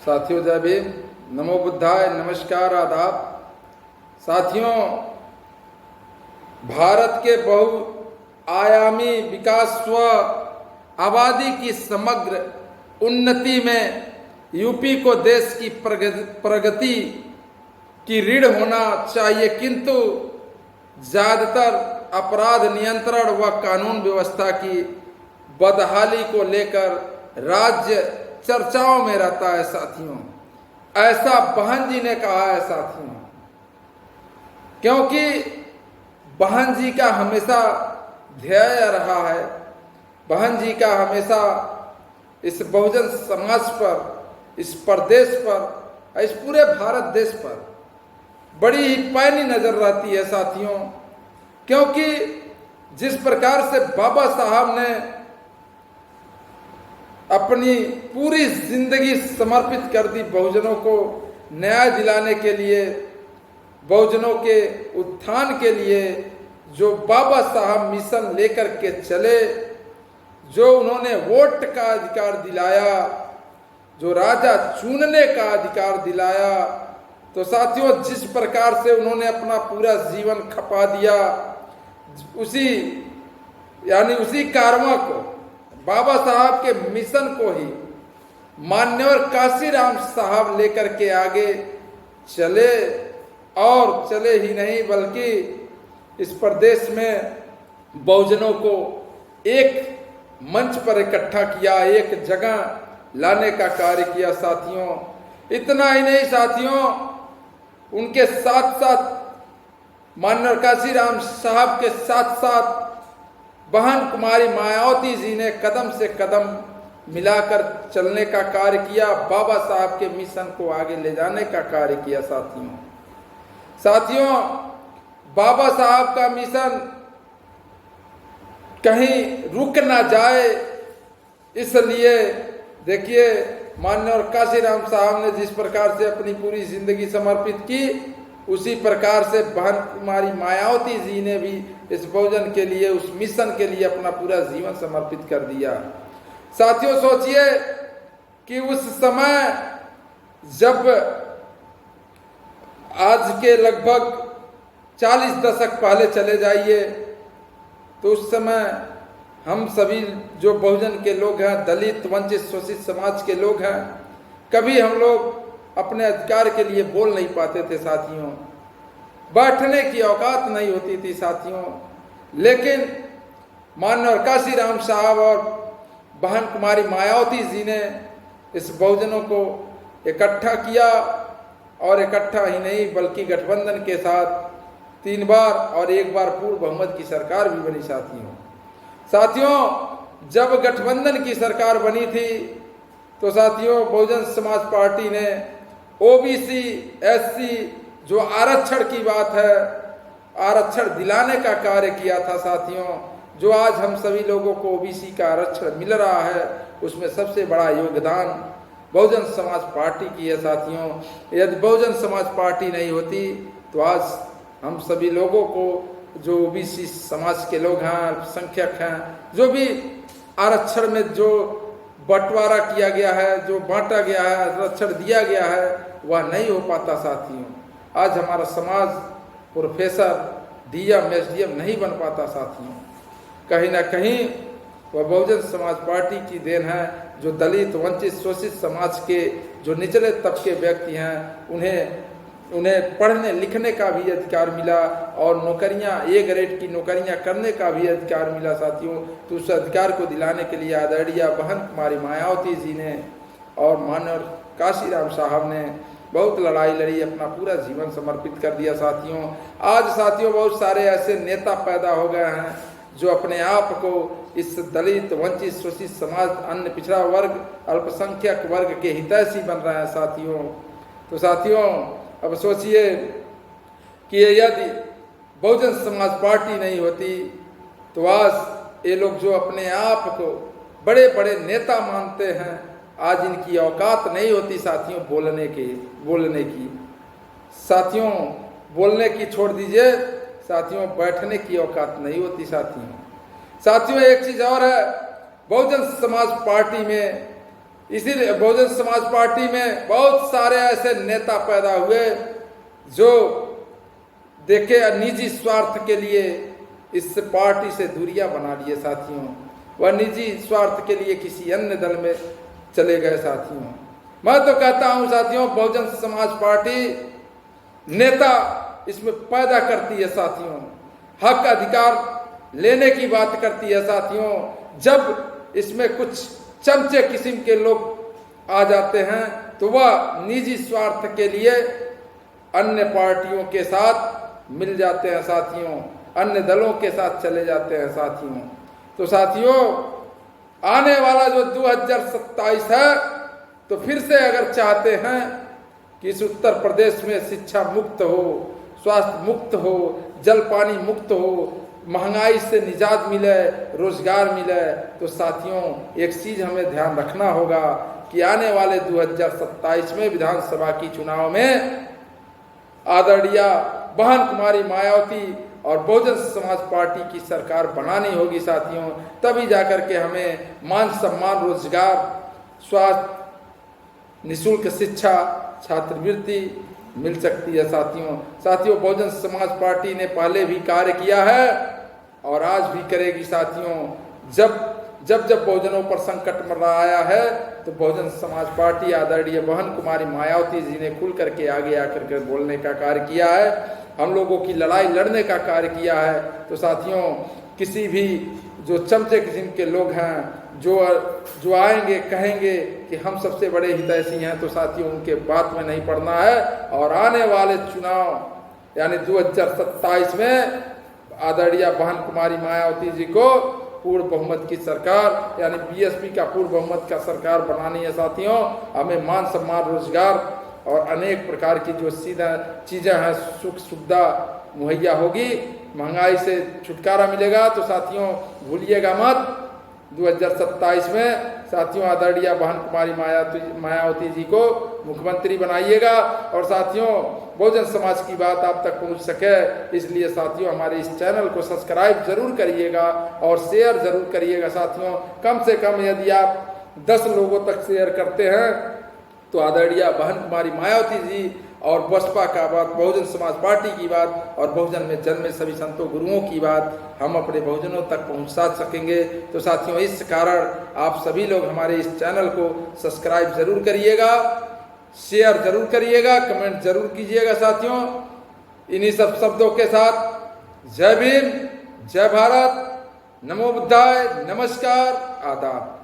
साथियों जय भीम, नमो बुद्धाय, नमस्कार, आदाब। साथियों, भारत के बहुआयामी विकास व आबादी की समग्र उन्नति में यूपी को देश की प्रगति की रीढ़ होना चाहिए, किंतु ज्यादातर अपराध नियंत्रण व कानून व्यवस्था की बदहाली को लेकर राज्य चर्चाओं में रहता है। साथियों, ऐसा बहन जी ने कहा है। साथियों, क्योंकि बहन जी का हमेशा ध्येय रहा है, बहन जी का हमेशा इस बहुजन समाज पर, इस प्रदेश पर, इस पूरे भारत देश पर बड़ी ही पैनी नजर रहती है। साथियों, क्योंकि जिस प्रकार से बाबा साहब ने अपनी पूरी जिंदगी समर्पित कर दी बहुजनों को न्याय दिलाने के लिए, बहुजनों के उत्थान के लिए, जो बाबा साहब मिशन लेकर के चले, जो उन्होंने वोट का अधिकार दिलाया, जो राजा चुनने का अधिकार दिलाया, तो साथियों जिस प्रकार से उन्होंने अपना पूरा जीवन खपा दिया, उसी कारवां को, बाबा साहब के मिशन को ही मान्यवर काशीराम साहब लेकर के आगे चले, और चले ही नहीं बल्कि इस प्रदेश में बहुजनों को एक मंच पर इकट्ठा किया, एक जगह लाने का कार्य किया। साथियों, इतना ही नहीं साथियों, उनके साथ साथ मान्यवर काशीराम साहब के साथ साथ बहन कुमारी मायावती जी ने कदम से कदम मिलाकर चलने का कार्य किया, बाबा साहब के मिशन को आगे ले जाने का कार्य किया। साथियों, बाबा साहब का मिशन कहीं रुक ना जाए, इसलिए देखिए मान्यवर काशीराम साहब ने जिस प्रकार से अपनी पूरी जिंदगी समर्पित की, उसी प्रकार से बहन कुमारी मायावती जी ने भी इस बहुजन के लिए, उस मिशन के लिए अपना पूरा जीवन समर्पित कर दिया। साथियों, सोचिए कि उस समय जब आज के लगभग 40 दशक पहले चले जाइए, तो उस समय हम सभी जो बहुजन के लोग हैं, दलित, वंचित, शोषित समाज के लोग हैं, कभी हम लोग अपने अधिकार के लिए बोल नहीं पाते थे। साथियों, बैठने की औकात नहीं होती थी। साथियों, लेकिन मान्यवर काशीराम साहब और बहन कुमारी मायावती जी ने इस बहुजनों को इकट्ठा किया, और इकट्ठा ही नहीं बल्कि गठबंधन के साथ 3 बार और 1 बार पूर्ण बहुमत की सरकार भी बनी। साथियों, जब गठबंधन की सरकार बनी थी, तो साथियों बहुजन समाज पार्टी ने ओबीसी, एससी, जो आरक्षण की बात है, आरक्षण दिलाने का कार्य किया था। साथियों, जो आज हम सभी लोगों को ओबीसी का आरक्षण मिल रहा है, उसमें सबसे बड़ा योगदान बहुजन समाज पार्टी की है। साथियों, यदि बहुजन समाज पार्टी नहीं होती तो आज हम सभी लोगों को, जो ओबीसी समाज के लोग हैं, अल्पसंख्यक हैं, जो भी आरक्षण में जो बंटवारा किया गया है, जो बांटा गया है, आरक्षण दिया गया है, वह नहीं हो पाता। साथियों, आज हमारा समाज प्रोफेसर, डीएम, एसडीएम नहीं बन पाता। साथियों, कहीं ना कहीं वह बहुजन समाज पार्टी की देन है, जो दलित, वंचित, शोषित समाज के जो निचले तबके व्यक्ति हैं, उन्हें पढ़ने लिखने का भी अधिकार मिला, और नौकरियां, ए ग्रेड की नौकरियां करने का भी अधिकार मिला। साथियों, तो उस अधिकार को दिलाने के लिए आदरणीय बहन कुमारी मायावती जी ने और मान्यवर काशीराम साहब ने बहुत लड़ाई लड़ी, अपना पूरा जीवन समर्पित कर दिया। साथियों, आज साथियों बहुत सारे ऐसे नेता पैदा हो गए हैं जो अपने आप को इस दलित, वंचित, शोषित समाज, अन्य पिछड़ा वर्ग, अल्पसंख्यक वर्ग के हितैषी बन रहे हैं। साथियों, तो साथियों अब सोचिए कि यदि बहुजन समाज पार्टी नहीं होती, तो आज ये लोग जो अपने आप को बड़े बड़े नेता मानते हैं, आज इनकी औकात नहीं होती। साथियों, बोलने की साथियों, बोलने की छोड़ दीजिए साथियों, बैठने की औकात नहीं होती। साथियों, एक चीज और है, बहुजन समाज पार्टी में इसीलिए बहुजन समाज पार्टी में बहुत सारे ऐसे नेता पैदा हुए जो देखे निजी स्वार्थ के लिए इस पार्टी से दूरियां बना लिए साथियों, वह निजी स्वार्थ के लिए किसी अन्य दल में चले गए साथियों। मैं तो कहता हूं साथियों, बहुजन समाज पार्टी नेता इसमें पैदा करती है साथियों, हक अधिकार लेने की बात करती है साथियों। जब इसमें कुछ चमचे किस्म के लोग आ जाते हैं तो वह निजी स्वार्थ के लिए अन्य पार्टियों के साथ मिल जाते हैं साथियों, अन्य दलों के साथ चले जाते हैं साथियों। तो साथियों, आने वाला जो 2027 है, तो फिर से अगर चाहते हैं कि इस उत्तर प्रदेश में शिक्षा मुक्त हो, स्वास्थ्य मुक्त हो, जल पानी मुक्त हो, महंगाई से निजात मिले, रोजगार मिले, तो साथियों एक चीज हमें ध्यान रखना होगा कि आने वाले 2027 में विधानसभा की चुनाव में आदरणीय बहन कुमारी मायावती और बहुजन समाज पार्टी की सरकार बनानी होगी साथियों। तभी जाकर के हमें मान सम्मान, रोजगार, स्वास्थ्य, निःशुल्क शिक्षा, छात्रवृत्ति मिल सकती है साथियों। बहुजन समाज पार्टी ने पहले भी कार्य किया है और आज भी करेगी साथियों। जब बहुजनों पर संकट मर आया है तो बहुजन समाज पार्टी आदरणीय बहन कुमारी मायावती जी ने खुल करके आगे आकर के बोलने का कार्य किया है, हम लोगों की लड़ाई लड़ने का कार्य किया है। तो साथियों, किसी भी जो चमचे किस्म के लोग हैं जो आएंगे कहेंगे कि हम सबसे बड़े हितैषी हैं, तो साथियों उनके बात में नहीं पड़ना है। और आने वाले चुनाव यानी 2027 में आदरणीय बहन कुमारी मायावती जी को पूर्ण बहुमत की सरकार यानी बीएसपी का पूर्ण बहुमत का सरकार बनानी है साथियों। हमें मान सम्मान, रोजगार और अनेक प्रकार की जो सीधा चीजें हैं, सुख सुविधा मुहैया होगी, महंगाई से छुटकारा मिलेगा। तो साथियों भूलिएगा मत, 2027 में साथियों आदरणीय बहन कुमारी मायावती जी को मुख्यमंत्री बनाइएगा। और साथियों बहुजन समाज की बात आप तक पहुंच सके, इसलिए साथियों हमारे इस चैनल को सब्सक्राइब जरूर करिएगा और शेयर जरूर करिएगा साथियों। कम से कम यदि आप 10 लोगों तक शेयर करते हैं तो आदरणीय बहन कुमारी मायावती जी और बसपा का बात, बहुजन समाज पार्टी की बात और बहुजन में जन्मे सभी संतों गुरुओं की बात हम अपने बहुजनों तक पहुंचा सकेंगे। तो साथियों इस कारण आप सभी लोग हमारे इस चैनल को सब्सक्राइब जरूर करिएगा, शेयर जरूर करिएगा, कमेंट जरूर कीजिएगा साथियों। इन्हीं सब शब्दों के साथ जय भीम, जय भारत, नमो बुद्धाय, नमस्कार, आदाब।